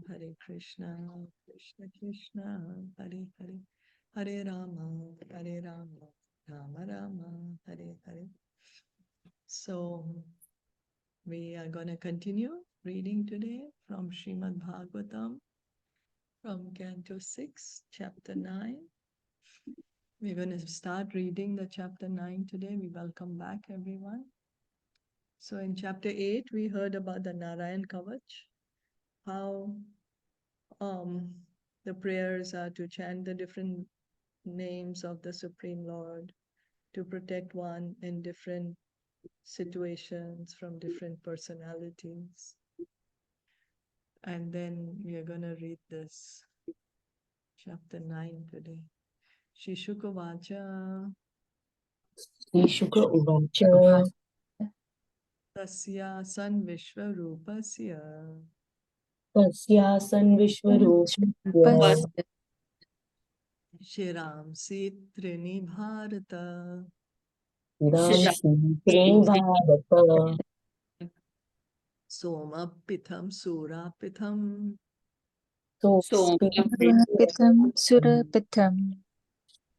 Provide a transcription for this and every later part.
Hare Krishna, Krishna Krishna, Hare Hare, Hare Rama, Hare Rama, Rama Rama, Hare Hare. So we are going to continue reading today from Srimad Bhagavatam, from Canto 6, Chapter 9. We're going to start reading the Chapter 9 today. We welcome back everyone. So in Chapter 8, we heard about the Narayan Kavach, how the prayers are to chant the different names of the Supreme Lord to protect one in different situations from different personalities. And then we are going to read this Chapter 9 today. Shri Shuka Vacha Shuka Uvacha Tasya San Vishwarupasya Tasyasan Vishwarupasya Shiram Sitrini Bharata Ram Sitrim Bharata Soma Pitham Sura Pitham Pitam Surapitam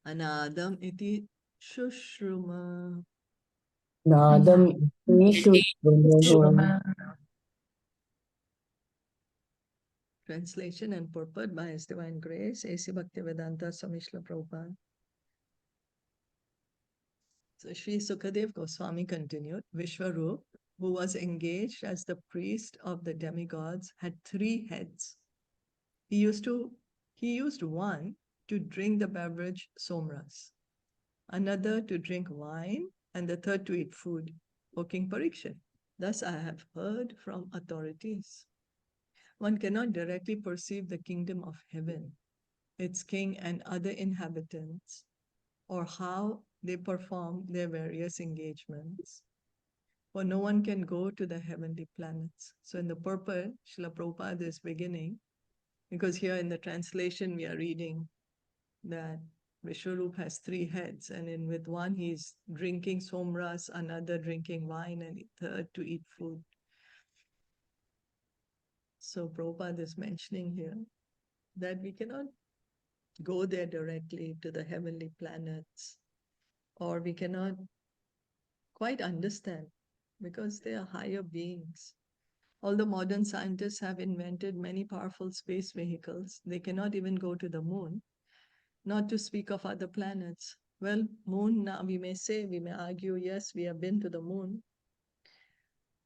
Anadam Iti Shushruma. Nadam Ishushrumaha. Translation and purport by His Divine Grace, A.C. Bhaktivedanta Swami Srila Prabhupada. So Sri Sukadev Goswami continued, Vishwarup, who was engaged as the priest of the demigods, had 3 heads. He used one to drink the beverage somras, another to drink wine, and the third to eat food. O King Parikshit, thus I have heard from authorities. One cannot directly perceive the kingdom of heaven, its king and other inhabitants, or how they perform their various engagements. For no one can go to the heavenly planets. So in the purport, Srila Prabhupada is beginning, because here in the translation we are reading that Vishwarup has 3 heads, and with one he's drinking somras, another drinking wine, and third to eat food. So Prabhupada is mentioning here that we cannot go there directly to the heavenly planets, or we cannot quite understand because they are higher beings. Although modern scientists have invented many powerful space vehicles, they cannot even go to the moon, not to speak of other planets. Well, moon, now we may say, we may argue, yes, we have been to the moon.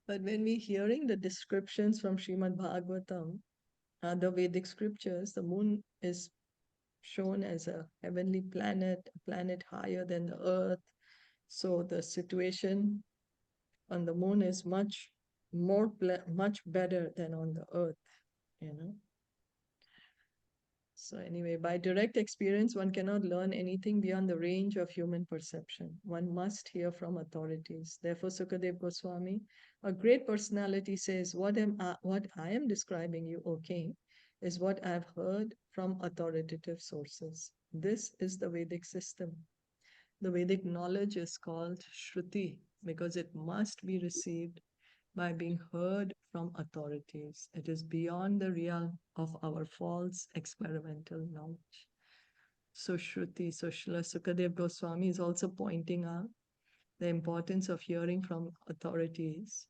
But when we're hearing the descriptions from Srimad Bhagavatam, the Vedic scriptures, the moon is shown as a heavenly planet, a planet higher than the earth. So the situation on the moon is much better than on the earth, you know. So anyway, by direct experience, one cannot learn anything beyond the range of human perception. One must hear from authorities. Therefore, Sukadev Goswami, a great personality, says, what I am describing you, O king, is what I have heard from authoritative sources. This is the Vedic system. The Vedic knowledge is called Shruti because it must be received by being heard from authorities. It is beyond the realm of our false experimental knowledge. So Shruti, so Srila Sukadev Goswami is also pointing out the importance of hearing from authorities.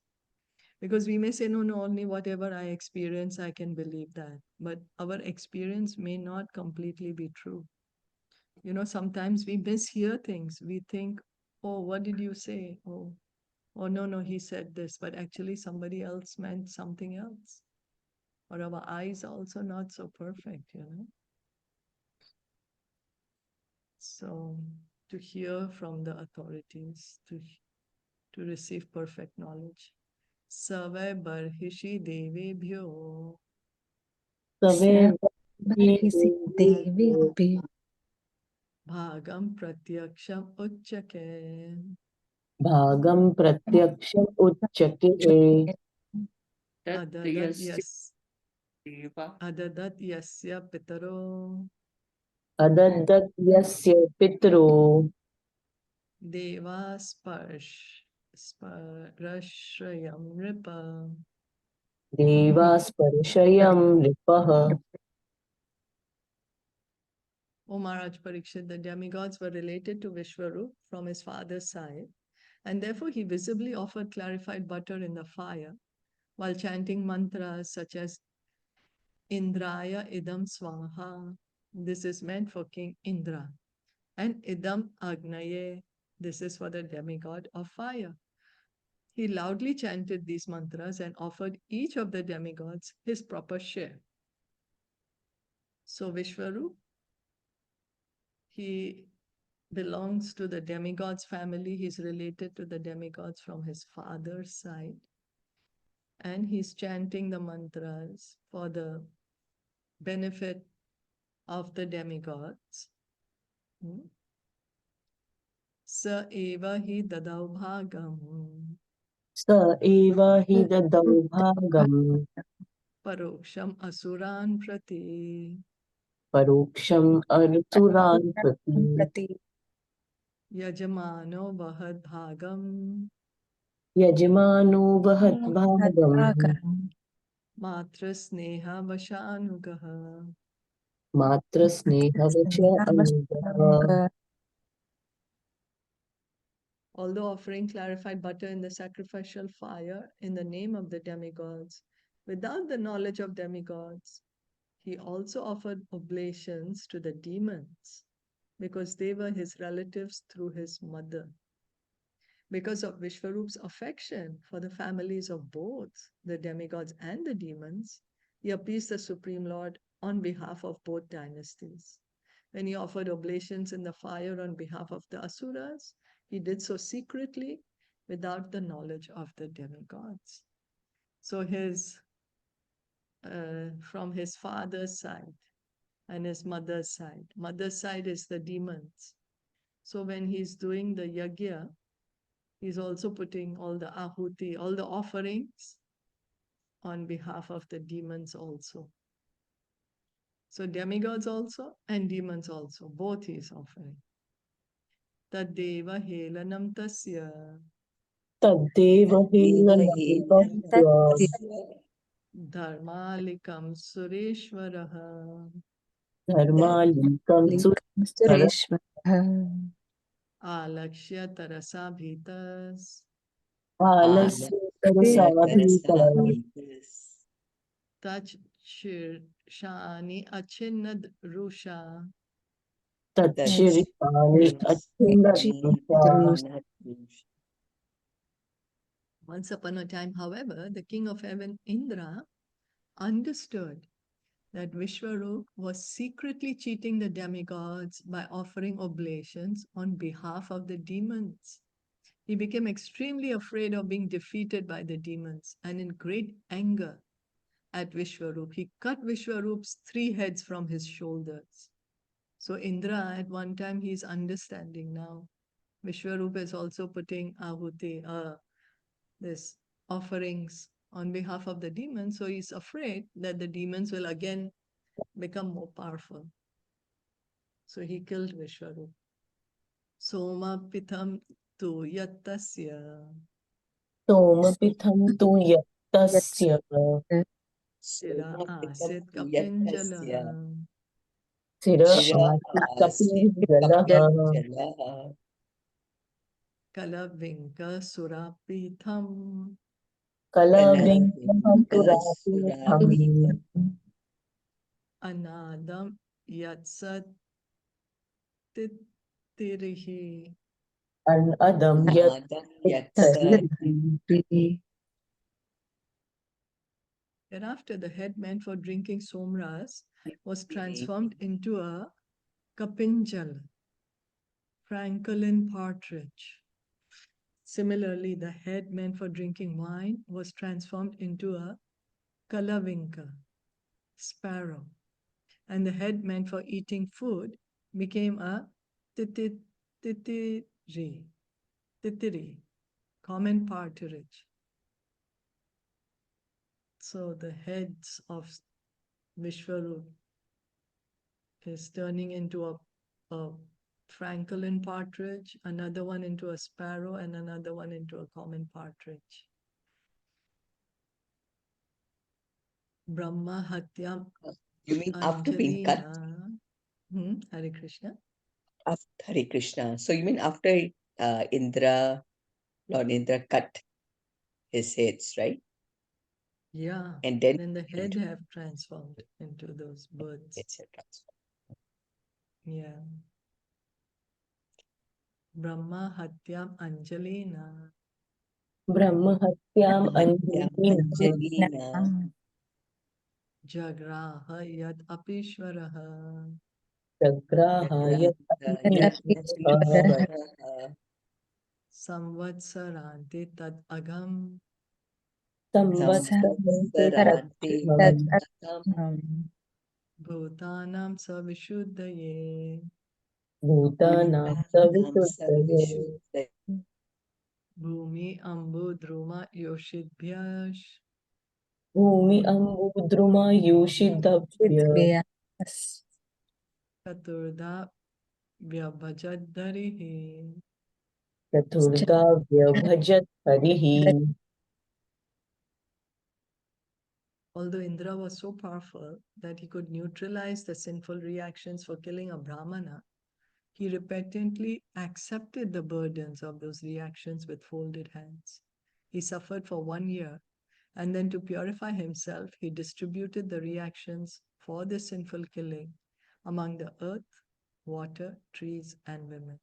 Because we may say, no, only whatever I experience, I can believe that. But our experience may not completely be true. You know, sometimes we mishear things. We think, oh, what did you say? Oh, no, he said this, but actually somebody else meant something else. Or our eyes are also not so perfect, you know. So to hear from the authorities, to receive perfect knowledge. Savai barhishi devebhyo Save Devi bhagam pratyaksham uchchake Bhagam Pratyaksham Uchchake adadat yasya pitaro Adaddat Yasya Pitro deva sparashrayam ripa Devasparshayam Ripaha. O Maharaj Parikshit, the demigods were related to Vishwarup from his father's side, and therefore he visibly offered clarified butter in the fire while chanting mantras such as Indraya Idam Swaha. This is meant for King Indra. And Idam Agnaye. This is for the demigod of fire. He loudly chanted these mantras and offered each of the demigods his proper share. So Vishwarup, he belongs to the demigods family. He's related to the demigods from his father's side. And he's chanting the mantras for the benefit of the demigods. Sa eva hi dadau bhagam Sa eva hi dadau bhagam paroksham asuran prati paroksham arsuran prati yajamano vahad bhagam yajamano vahat bhagam matra sneha vashanugaha. matra sneha vacha anugaha. Although offering clarified butter in the sacrificial fire in the name of the demigods, without the knowledge of demigods, he also offered oblations to the demons because they were his relatives through his mother. Because of Vishwarup's affection for the families of both the demigods and the demons, he appeased the Supreme Lord on behalf of both dynasties. When he offered oblations in the fire on behalf of the Asuras, he did so secretly without the knowledge of the demigods. So from his father's side and his mother's side is the demons. So when he's doing the yagya, he's also putting all the ahuti, all the offerings on behalf of the demons also. So demigods also and demons also, both he's offering. Taddeva helanam tasya Taddeva helanam tasya dharmalikam sureshwaraha dharmalikam Sureshwara alakshya tarasa bhitas alasya tarasabhita taj shani achinad rusha. Tachiripani Achindarusa. Once upon a time, however, the king of heaven, Indra, understood that Vishwarup was secretly cheating the demigods by offering oblations on behalf of the demons. He became extremely afraid of being defeated by the demons, and in great anger at Vishwarup, he cut Vishwarup's 3 heads from his shoulders. So Indra, at one time, he's understanding now. Vishwarup is also putting ahuti, this offerings on behalf of the demons. So he's afraid that the demons will again become more powerful. So he killed Vishwarup. Soma pitham tu yattasya Somapitham tu yattasya shira asit kapinjala Sira Asikapi kalavinka surapitham Kalavinkaturapitham anadam yatsat tirihi. An Adam Yattari. Thereafter, the head meant for drinking somras was transformed into a kapinjal, francolin partridge. Similarly, the head meant for drinking wine was transformed into a kalavinka, sparrow. And the head meant for eating food became a titiri, common partridge. So the heads of Vishwarup is turning into a francolin partridge, another one into a sparrow, and another one into a common partridge. Brahma Hatyam You mean after being cut? Anjalina. Hare Krishna. Hare Krishna. So you mean after Lord Indra cut his heads, right? Yeah. And then Then the head have transformed into those birds. etc. Yeah. Brahma Hatyam Anjalina. Brahma Hatyam Anjalina. Jagraha Yad Apishwaraha. Jagraha Apishwara. Samvatsarante Tad Agam. Samvatsarante Tad Agam Bhutanam Savishuddhaye. Bhutanam Savishuddhaye Bhumi Ambu Druma Yoshidbhyash. Bhumi Ambudruma Yushidabhya Yes. Chaturda Vyabhajadharihi. Chaturda Vyabhajat Harihi. Although Indra was so powerful that he could neutralize the sinful reactions for killing a Brahmana, he repentantly accepted the burdens of those reactions with folded hands. He suffered for 1 year, and then to purify himself, he distributed the reactions for the sinful killing among the earth, water, trees, and women.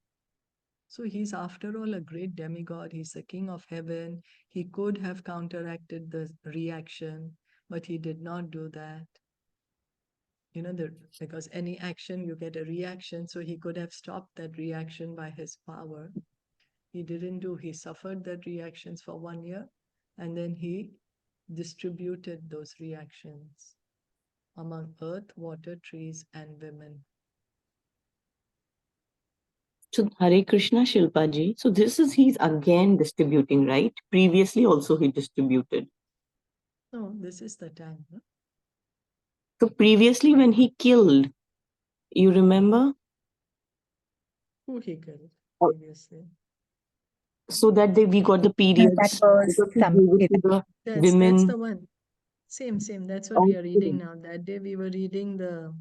So he's, after all, a great demigod. He's the king of heaven. He could have counteracted the reaction, but he did not do that. Because any action, you get a reaction. So he could have stopped that reaction by his power. He didn't do. He suffered that reactions for 1 year, and then he distributed those reactions among earth, water, trees, and women. So Hare Krishna Shilpaji. So he's again distributing, right? Previously also he distributed. No, this is the time. No? So previously when he killed, you remember? Who he killed Oh, previously? so that we got the periods. That was Because he gave it to the That's women. the one. Same. That's what we are reading now. That day we were reading the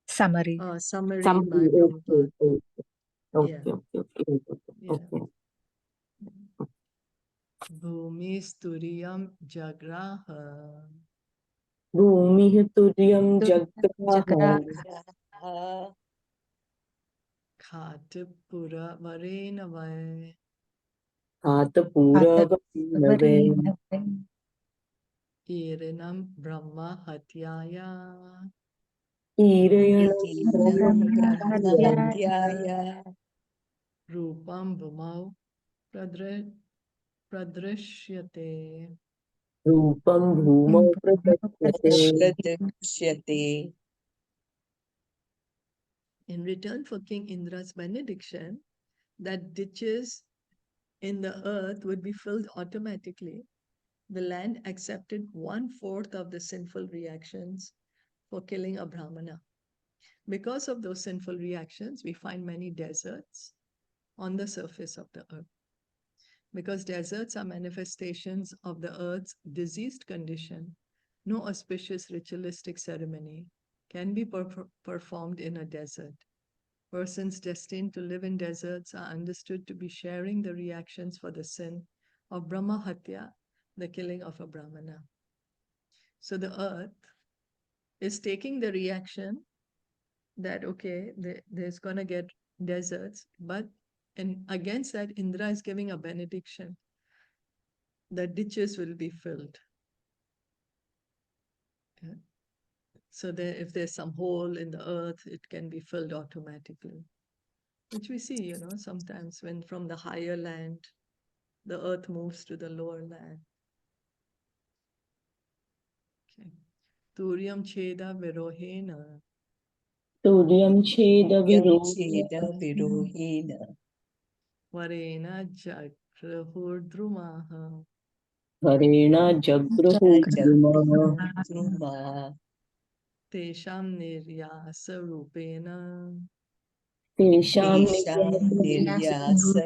summary. summary Some by Prabhupada. Okay. Bhumi Sturiyam Jagraha. Bhumi Turyam Jagraha. Jagraha Khatipura Varenavai. Hatapura Varinave Irinam Brahma Hatyaya. Irayanam Brahma Rupam Bhumau Pradrishyate. Rupam Bhuma Pradashyate. In return for King Indra's benediction, that ditches in the earth would be filled automatically. The land accepted 1/4 of the sinful reactions for killing a Brahmana. Because of those sinful reactions, we find many deserts on the surface of the earth. Because deserts are manifestations of the earth's diseased condition, no auspicious ritualistic ceremony can be performed in a desert. Persons destined to live in deserts are understood to be sharing the reactions for the sin of Brahma Hatya, the killing of a Brahmana. So the earth is taking the reaction that, okay, there's going to get deserts, but against that, Indra is giving a benediction. The ditches will be filled. Okay. So if there's some hole in the earth, it can be filled automatically. Which we see, sometimes when from the higher land, the earth moves to the lower land. Okay. Turyam Cheda Virohena. Turyam Cheda Virohena. Varena Jagrahurdrumaha. Varena Jagrahurdrumaha. Tesham Niryasa Rupena. Tesham Niryasa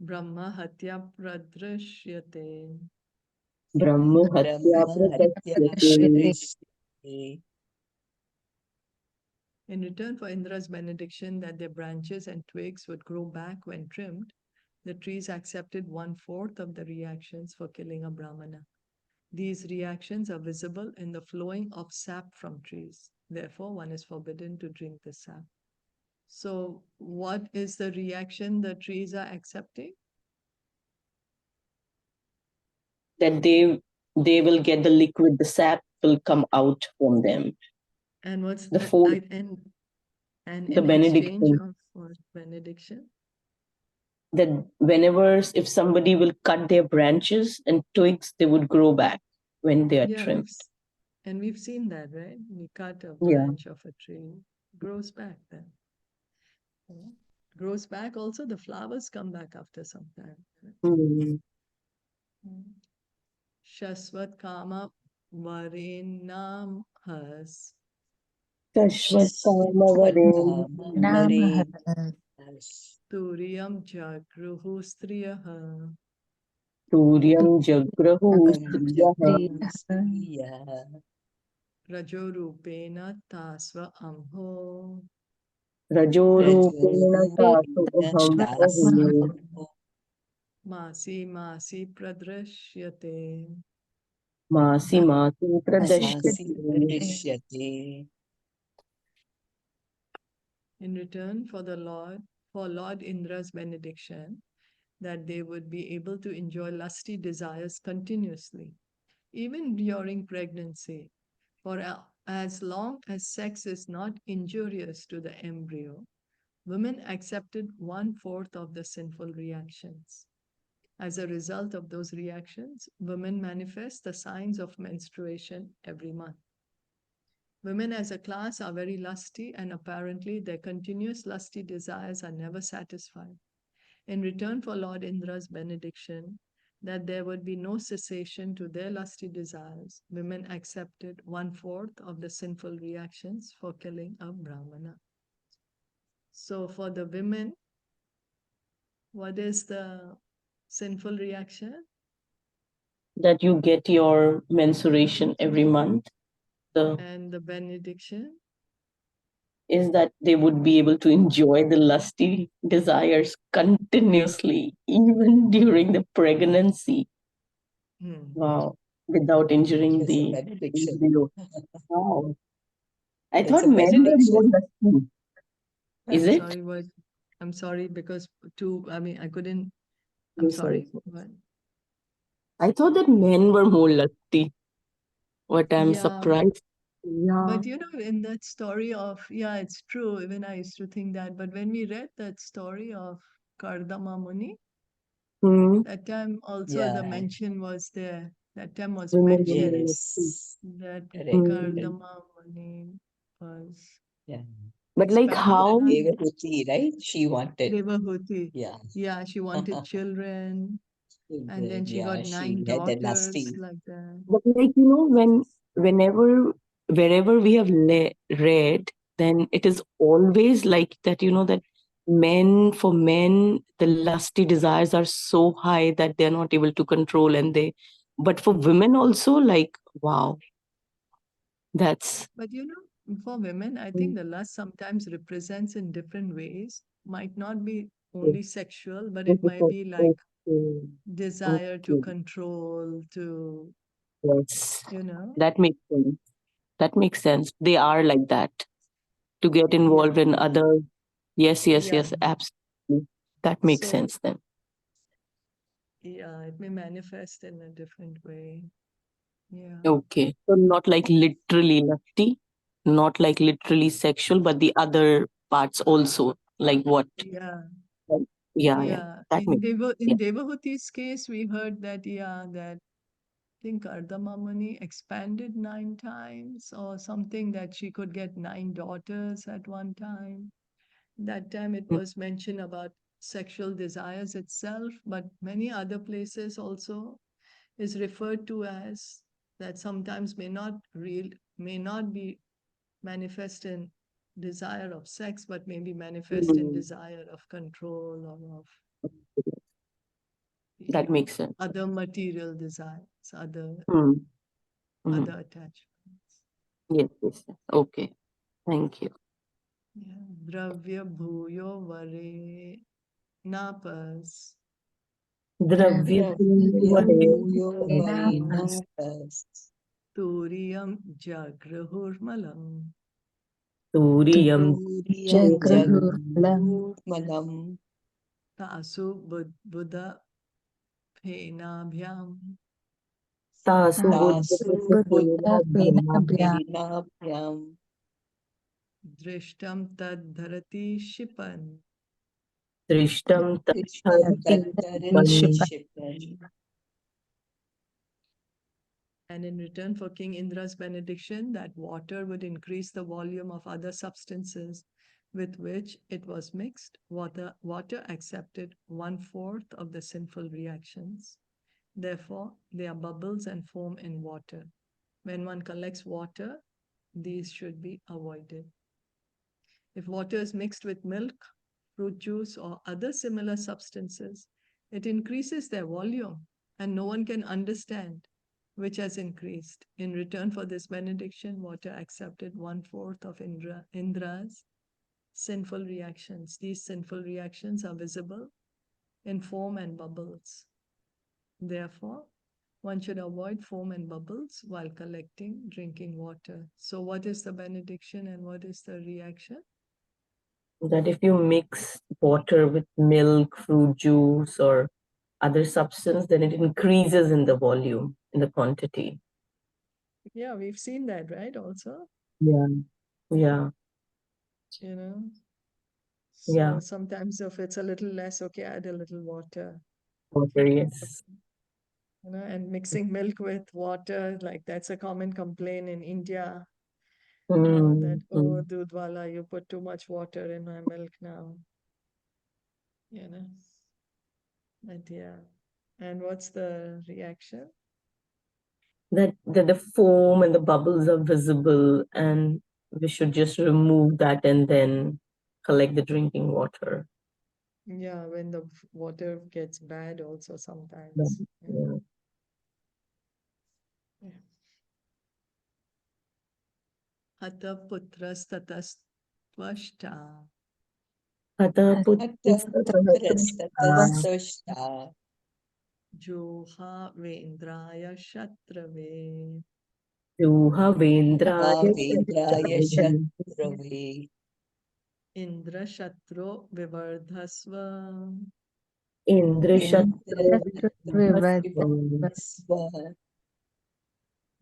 Brahma Hatya Pradrishyate. Brahma Hatya Pratashyate. Prakasyate. In return for Indra's benediction that their branches and twigs would grow back when trimmed, the trees accepted 1/4 of the reactions for killing a Brahmana. These reactions are visible in the flowing of sap from trees. Therefore, one is forbidden to drink the sap. So, what is the reaction the trees are accepting? That they will get the liquid, the sap will come out from them. And what's The four, and the in exchange benediction, of what benediction? that whenever if somebody will cut their branches and twigs, they would grow back when they are Yeah, trimmed. we've seen that, right? We cut a Yeah. branch of a tree, grows back then. Yeah. Grows back also, the flowers come back after some time. Mm. Shaswat Kama Varenam Has Shashvat Kamavare Namah. Turyam Jagruhu Striyaha Turyam Jagrahu Striyaha Rajorupena Tasva Amho Rajorupena Tasu Aham Ahu Masi Masi Pradrashyate. Masi Masi Pradashyate. In return for Lord Indra's benediction, that they would be able to enjoy lusty desires continuously, even during pregnancy, for as long as sex is not injurious to the embryo, women accepted 1/4 of the sinful reactions. As a result of those reactions, women manifest the signs of menstruation every month. Women as a class are very lusty, and apparently their continuous lusty desires are never satisfied. In return for Lord Indra's benediction that there would be no cessation to their lusty desires, women accepted 1/4 of the sinful reactions for killing a Brahmana. So for the women, what is the sinful reaction? That you get your menstruation every month. And the benediction? Is that they would be able to enjoy the lusty desires continuously, even during the pregnancy. Wow. Without injuring the embryo. Wow. I thought men were more lusty. Is it? Sorry, what? I'm sorry because I couldn't. I'm Yes, sorry. sir. What? I thought that men were more lusty. What I'm Yeah, surprised. Yeah. but in that story of, yeah, it's true. Even I used to think that. But when we read that story of Kardama Muni, Hmm. that time also the mention was there. That time was Women were mentioned more lusty. that Hmm. Kardama Muni was But like expanded. how? Devahuti, right? She wanted. Devahuti. Yeah. Yeah, she wanted children. And then she got 9 she had that daughters lusty. like that. But like, wherever we have read, then it is always like that, that for men, the lusty desires are so high that they're not able to control but for women also, like, wow, that's. But for women, I think the lust sometimes represents in different ways. Might not be only sexual, but it might be like Okay. desire to Okay. control, to, Yes, you know. that makes sense. That makes sense. They are like that to get involved in other. Yes, yes, Yeah. yes, absolutely. That makes So, sense then. yeah, it may manifest in a different way. Yeah. Okay. So not like literally lusty, not like literally sexual, but the other parts also, like what? Yeah. Right? Yeah, yeah. Yeah. That makes In yeah. Devahuti's case, we heard that, that I think Ardama Muni expanded 9 times or something, that she could get 9 daughters at one time. That time it Mm. was mentioned about sexual desires itself, but many other places also is referred to as that sometimes may not be manifest in desire of sex, but maybe manifest in Mm. desire of control or of That makes sense. Other material desires, other attachments. Yes, yes. Okay. Thank you. Yeah. Dravya bhuyo vare napas. Dravya Turiyam jagrahurmalam. Turiyam Jagrahurmalam. Tasu buddha phenabhyam. Tasu Buddha Penabhyam. Drishtam tad dharati shipan. Drishtam And in return for King Indra's benediction that water would increase the volume of other substances with which it was mixed, water accepted 1/4 of the sinful reactions. Therefore, there are bubbles and foam in water. When one collects water, these should be avoided. If water is mixed with milk, fruit juice, or other similar substances, it increases their volume, and no one can understand which has increased. In return for this benediction, water accepted 1/4 of Indra's sinful reactions. These sinful reactions are visible in foam and bubbles. Therefore, one should avoid foam and bubbles while drinking water. So what is the benediction and what is the reaction? That if you mix water with milk, fruit juice, or other substance, then it increases in the volume, in the quantity. Yeah, we've seen that, right? Also. Yeah. Yeah. So sometimes if it's a little less, okay, add a little water. Water, yes. And mixing milk with water, like that's a common complaint in India. That, oh, Dudwala, you put too much water in my milk now. But yeah. And what's the reaction? That the foam and the bubbles are visible, and we should just remove that and then collect the drinking water. Yeah, when the water gets bad also sometimes. Yeah. Hata putras tatastvashta. Hata Joha vendraya shatrave. Juha vendraya shatrave. Indra shatro vivardhasva. Indra shatro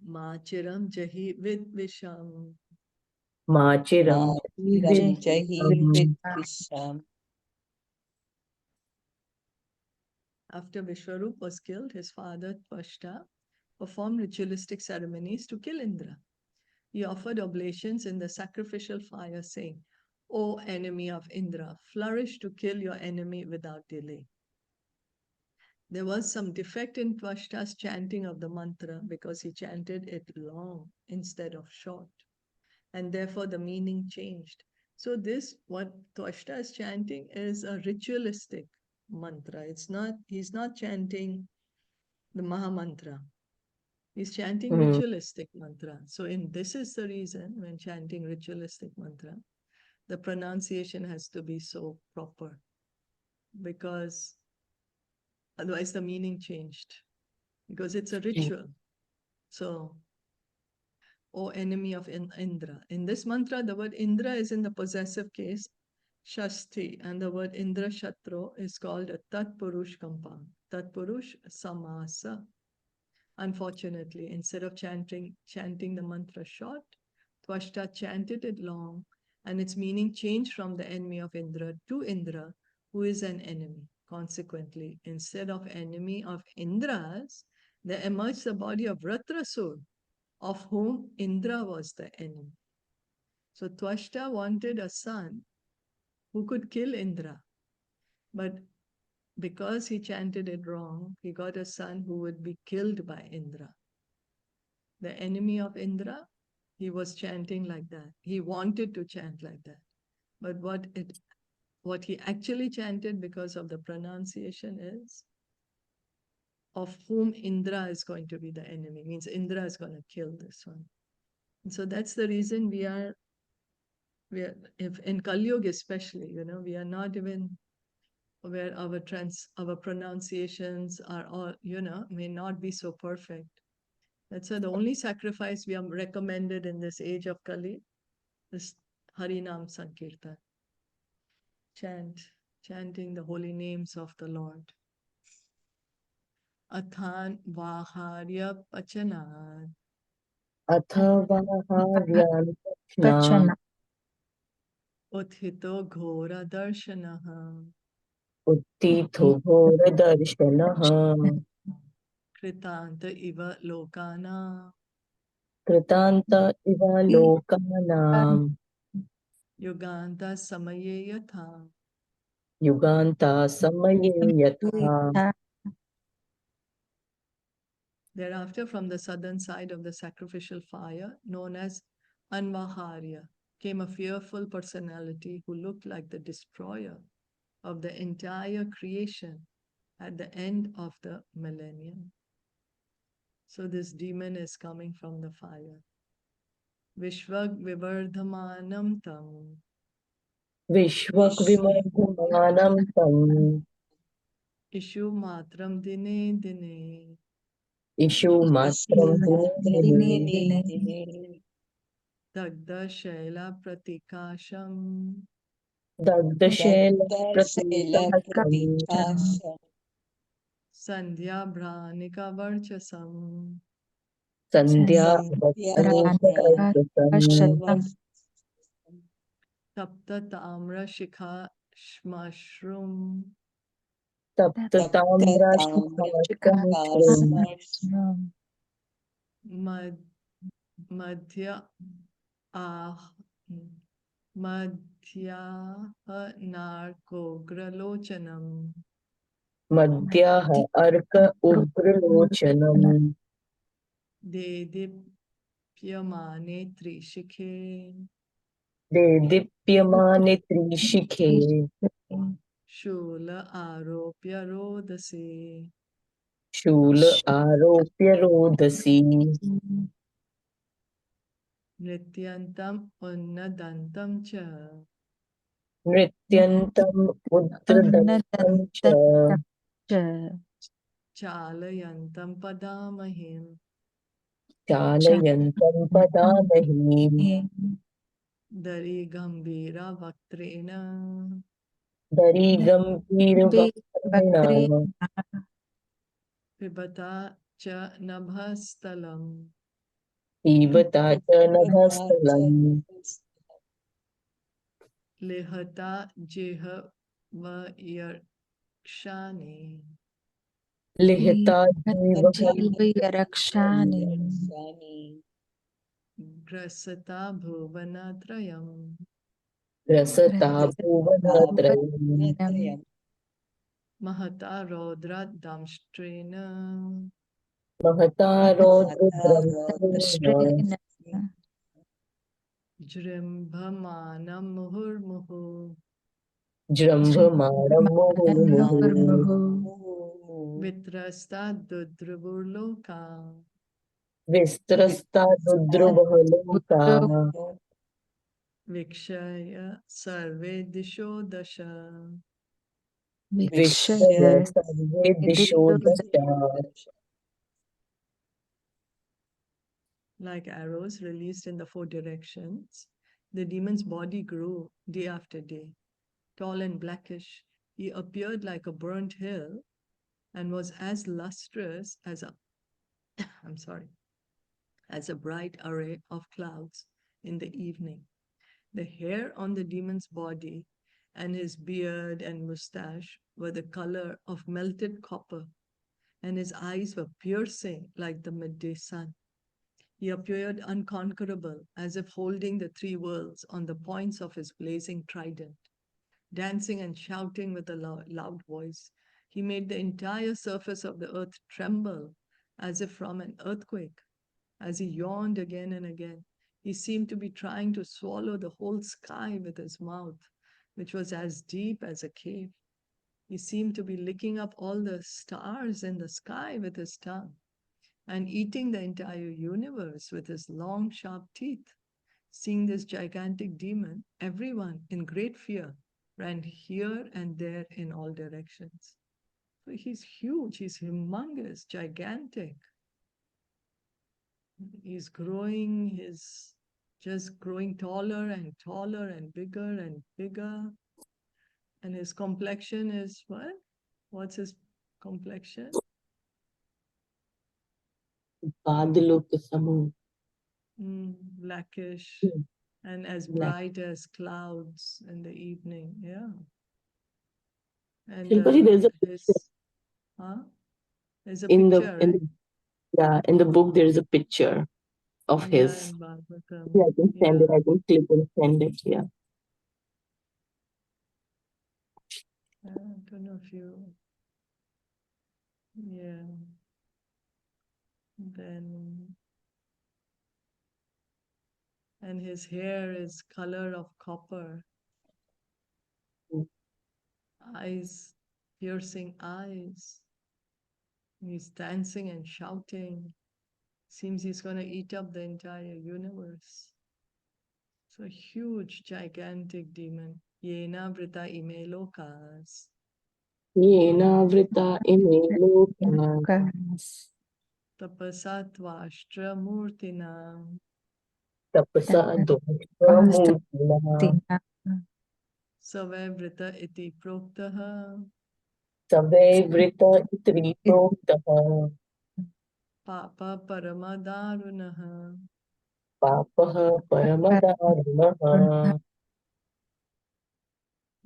Machiram jahi vidvisham. Machiram jahi vidvisham. After Vishwarup was killed, his father Tvashta performed ritualistic ceremonies to kill Indra. He offered oblations in the sacrificial fire, saying, "O enemy of Indra, flourish to kill your enemy without delay." There was some defect in Tvashta's chanting of the mantra because he chanted it long instead of short, and therefore the meaning changed. So this, what Tvashta is chanting, is a ritualistic mantra. He's not chanting the Maha Mantra. He's chanting ritualistic mantra. So this is the reason when chanting ritualistic mantra, the pronunciation has to be so proper, because otherwise the meaning changed, because it's a ritual. So, O enemy of Indra. In this mantra, the word Indra is in the possessive case, Shasti, and the word Indra Shatro is called a Tatpurush compound. Tatpurush Samasa. Unfortunately, instead of chanting the mantra short, Tvashta chanted it long, and its meaning changed from the enemy of Indra to Indra, who is an enemy. Consequently, instead of enemy of Indra's, there emerged the body of Vṛtrāsura, of whom Indra was the enemy. So Tvashta wanted a son who could kill Indra, but because he chanted it wrong, he got a son who would be killed by Indra. The enemy of Indra, he was chanting like that. He wanted to chant like that. But what he actually chanted because of the pronunciation is of whom Indra is going to be the enemy, means Indra is going to kill this one. And so that's the reason we are, if in Kali Yuga especially, we are not even where our pronunciations are all, may not be so perfect. That's why the only sacrifice we are recommended in this age of Kali is Harinam Sankirtan. Chanting the holy names of the Lord. Athan Vaharya Pachanad. Athavaharyan Vachan. Uthito Ghora Darshanaha. Uttitho ghora darshanaha. Kritanta Iva Lokana. Kritanta iva lokanam. Yuganta Samaye Yatha. Yuganta samaye yatha. Thereafter, from the southern side of the sacrificial fire, known as Anvaharya, came a fearful personality who looked like the destroyer of the entire creation at the end of the millennium. So this demon is coming from the fire. Vishvag Vivardhamanam Tam. Vishvak vimardhamanam tam. Ishu Matram Dine Dine. Ishu matram dine. Dagda Shaila Pratikasham. Dagdashela Shela pratikasham. Pratikasham. Sandhya Bhranika Varchasam. Sandhya Sandhya vachanikam. Tapta Tamra Shikha Shmashrum. Taptatamra shikasham. Madhya Ah Madhya Narkogralochanam. Madhyaha arka ugralochanam. Dedipyamane Trishikhe. Dedipyamane trishikhe. Shula Aropya Rodase. Shula aropya rodasi. Nrityantam Unnadantam Cha. Nrityantam udradantam cha. Chalayantam Padamahim. Chalayantam padamahim. Dari Gambira Vaktrena. Dari gambhira vakrena. Pibata Cha Nabhastalam. Pibata cha nabhastalam. Lihata Jeha Vayarkshani. Lihita jiva Rakshani. Grasata Bhuvanatrayam. rasata bhuvanatrayam. Mahata Rodra Damshtrena. Mahata rodrudramtrena. Jrimbhamanam Muhurmuhu. Jrambhamaram muhurmuhu. Vitrasta Dudruburloka. Vistrasta rudrubhaloka. Vikshaya Sarve Disho Dasha. Vishwaya sarve disho dasha. Like arrows released in the four directions, the demon's body grew day after day. Tall and blackish, he appeared like a burnt hill and was as lustrous as a as a bright array of clouds in the evening. The hair on the demon's body and his beard and mustache were the color of melted copper, and his eyes were piercing like the midday sun. He appeared unconquerable, as if holding the three worlds on the points of his blazing trident. Dancing and shouting with a loud voice, he made the entire surface of the earth tremble as if from an earthquake. As he yawned again and again, he seemed to be trying to swallow the whole sky with his mouth, which was as deep as a cave. He seemed to be licking up all the stars in the sky with his tongue and eating the entire universe with his long, sharp teeth. Seeing this gigantic demon, everyone in great fear ran here and there in all directions. So he's huge, he's humongous, gigantic. He's growing, he's just growing taller and taller and bigger. And his complexion is what? What's his complexion? Blackish and as bright as clouds in the evening. Yeah. And there's a there's a in picture, right? in the book there is a picture of his. In Bhagavatam. Yeah, I can send it. I can click and send it. Yeah. I don't know if you. Yeah. Then. And his hair is color of copper. Eyes, piercing eyes. He's dancing and shouting. Seems he's going to eat up the entire universe. So huge, gigantic demon. Yena vrita ime lokas. Yena vrita ime lokas. Tapasa tvashtra murtina. Tapasa doshra murtina. Save vrita iti proktaha. Save vrita iti proktaha. Papa paramadarunaha. Papaha paramadarunaha.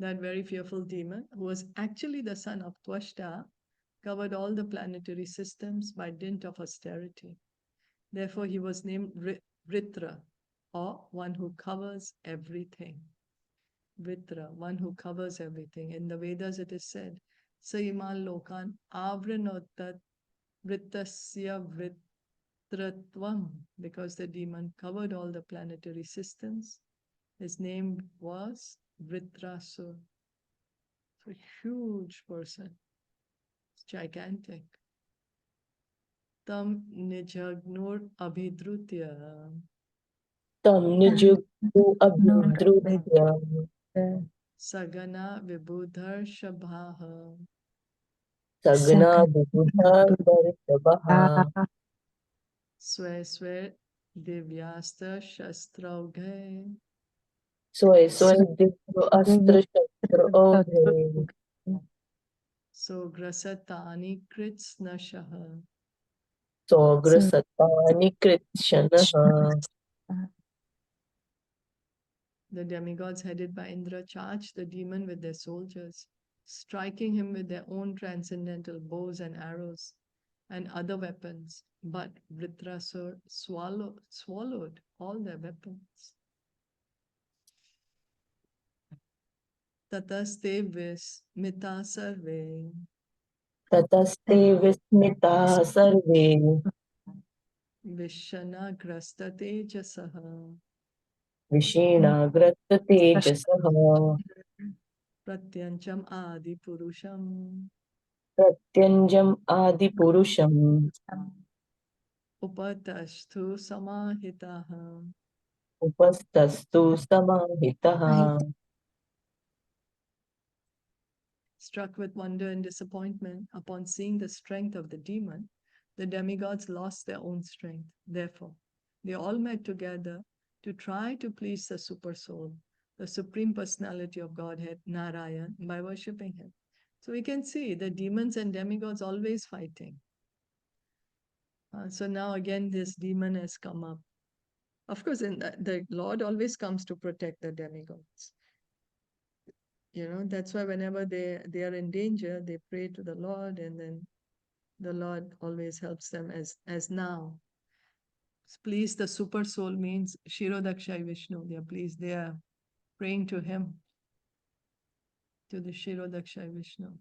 That very fearful demon, who was actually the son of Twashta, covered all the planetary systems by dint of austerity. Therefore, he was named Vritra, or one who covers everything. Vritra, one who covers everything. In the Vedas, it is said, Saimal Lokan Avrinotat Vrittasya Vritratvam, because the demon covered all the planetary systems. His name was Vṛtrāsura. So huge person. It's gigantic. Tam nijagnur abhidrutya. Tam nijugnu abhidrutya. Sagana vibudhar shabhaha. Sagna vibudha varishabha. Swe divyasta shastraughe. Soy divyo astra shastra oghe. So grasatani kritsnashaha. Sogra satani krishanaha. The demigods headed by Indra charged the demon with their soldiers, striking him with their own transcendental bows and arrows and other weapons. But Vṛtrāsura swallowed all their weapons. Tataste vismita sarve. Tataste vismita sarve. Vishana grasta tejasaha. Vishena gratta tejasaha. Pratyancham adi purusham. Pratyanjam adi purusham. Upatashtu samahitaha. Upastastu samahitaha. Struck with wonder and disappointment upon seeing the strength of the demon, the demigods lost their own strength. Therefore, they all met together to try to please the Super Soul, the Supreme Personality of Godhead, Narayan, by worshipping him. So we can see the demons and demigods always fighting. So now again, this demon has come up. Of course, the Lord always comes to protect the demigods. That's why whenever they are in danger, they pray to the Lord, and then the Lord always helps them as now. Please the Super Soul means Shirodakshai Vishnu. They are praying to him, to the Shirodakshai Vishnu.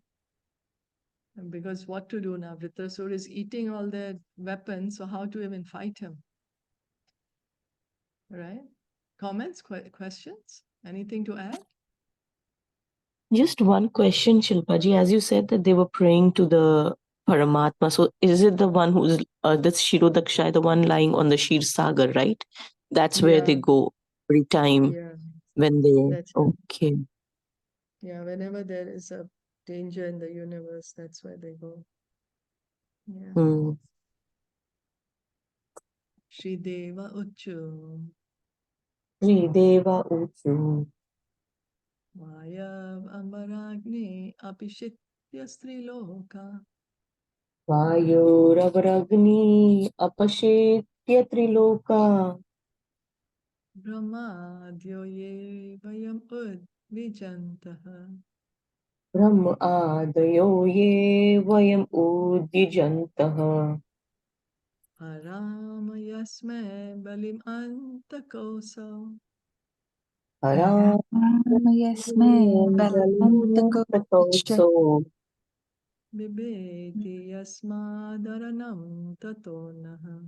And because what to do now? Vṛtrāsura is eating all their weapons, so how to even fight him? Right? Comments, questions? Anything to add? Just one question, Shilpaji. As you said that they were praying to the Paramatma. So is it the one who's the Shirodaksha, the one lying on the Shir Sagar, right? That's where they Yeah, go every time yeah, when they. that's right. Okay. Yeah, whenever there is a danger in the universe, that's where they go. Yeah. Hmm. Shri Deva Uchu, Deva Uchu. Vayav Ambaragni Apishitya Striloka, Vayoravaragni apashetya triloka. Brahmadyo Ye Vayam Udvijantaha, Brahma adayo ye vayam uddijantaha. Haram Yasme Balim Antakosa, Haram Yasme Balantakosha so Bibeti Yasmadaranam Tatonaha.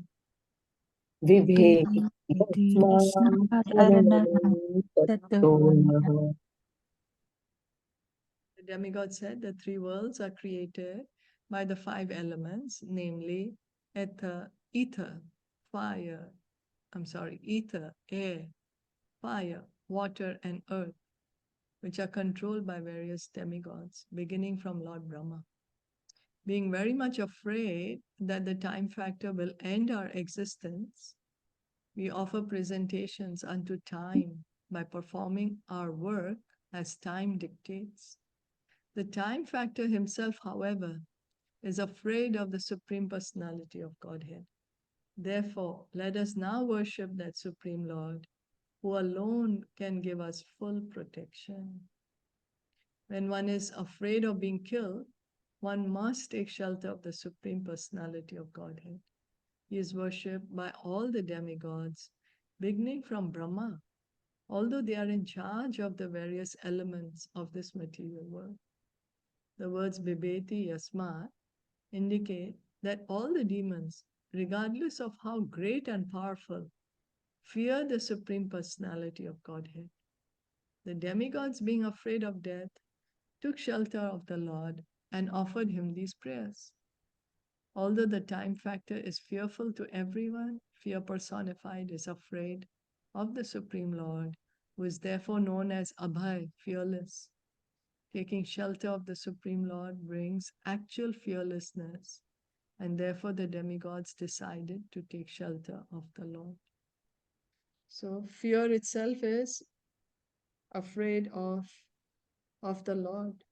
vibhe Vibheti yasma Yasmadarana haranam Tattva tattonaha. The demigod said the three worlds are created by the five elements, namely ether, fire, ether, air, fire, water, and earth, which are controlled by various demigods, beginning from Lord Brahma. Being very much afraid that the time factor will end our existence, we offer presentations unto time by performing our work as time dictates. The time factor himself, however, is afraid of the Supreme Personality of Godhead. Therefore, let us now worship that Supreme Lord, who alone can give us full protection. When one is afraid of being killed, one must take shelter of the Supreme Personality of Godhead. He is worshipped by all the demigods, beginning from Brahma, although they are in charge of the various elements of this material world. The words Bibeti Yasmat indicate that all the demons, regardless of how great and powerful, fear the Supreme Personality of Godhead. The demigods, being afraid of death, took shelter of the Lord and offered him these prayers. Although the time factor is fearful to everyone, fear personified is afraid of the Supreme Lord, who is therefore known as Abhay, fearless. Taking shelter of the Supreme Lord brings actual fearlessness, and therefore the demigods decided to take shelter of the Lord. So fear itself is afraid of the Lord.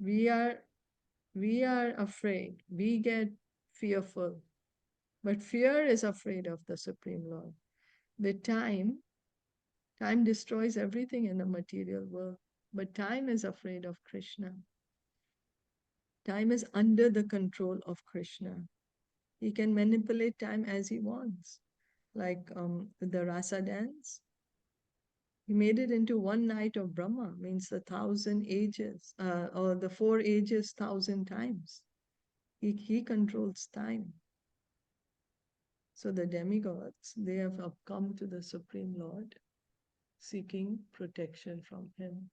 We are afraid. We get fearful. But fear is afraid of the Supreme Lord. With time destroys everything in the material world. But time is afraid of Krishna. Time is under the control of Krishna. He can manipulate time as he wants. Like the rasa dance, he made it into one night of Brahma, means 1,000 ages, or the 4 ages 1,000 times. He controls time. So the demigods, they have come to the Supreme Lord, seeking protection from him.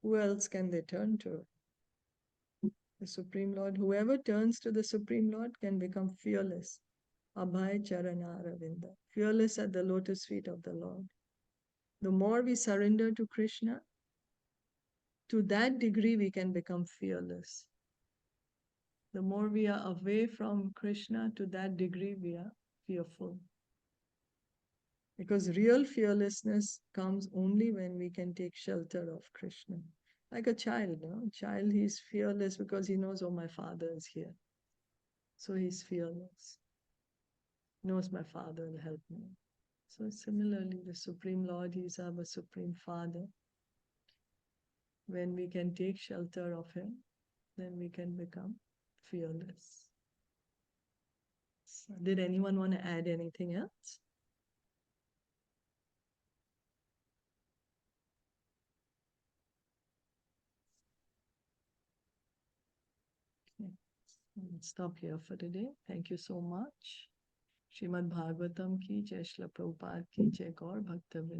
Who else can they turn to? The Supreme Lord. Whoever turns to the Supreme Lord can become fearless. Abhay Charana Aravinda, fearless at the lotus feet of the Lord. The more we surrender to Krishna, to that degree we can become fearless. The more we are away from Krishna, to that degree we are fearful. Because real fearlessness comes only when we can take shelter of Krishna. Like a child, no? Child, he's fearless because he knows, oh, my father is here. So he's fearless. Knows my father will help me. So similarly, the Supreme Lord, he's our Supreme Father. When we can take shelter of him, then we can become fearless. So did anyone want to add anything else? Okay. Let's stop here for today. Thank you so much. Srimad Bhagavatam ki jai, Srila Prabhupada ki jai, Gaur Bhakta Vrinda.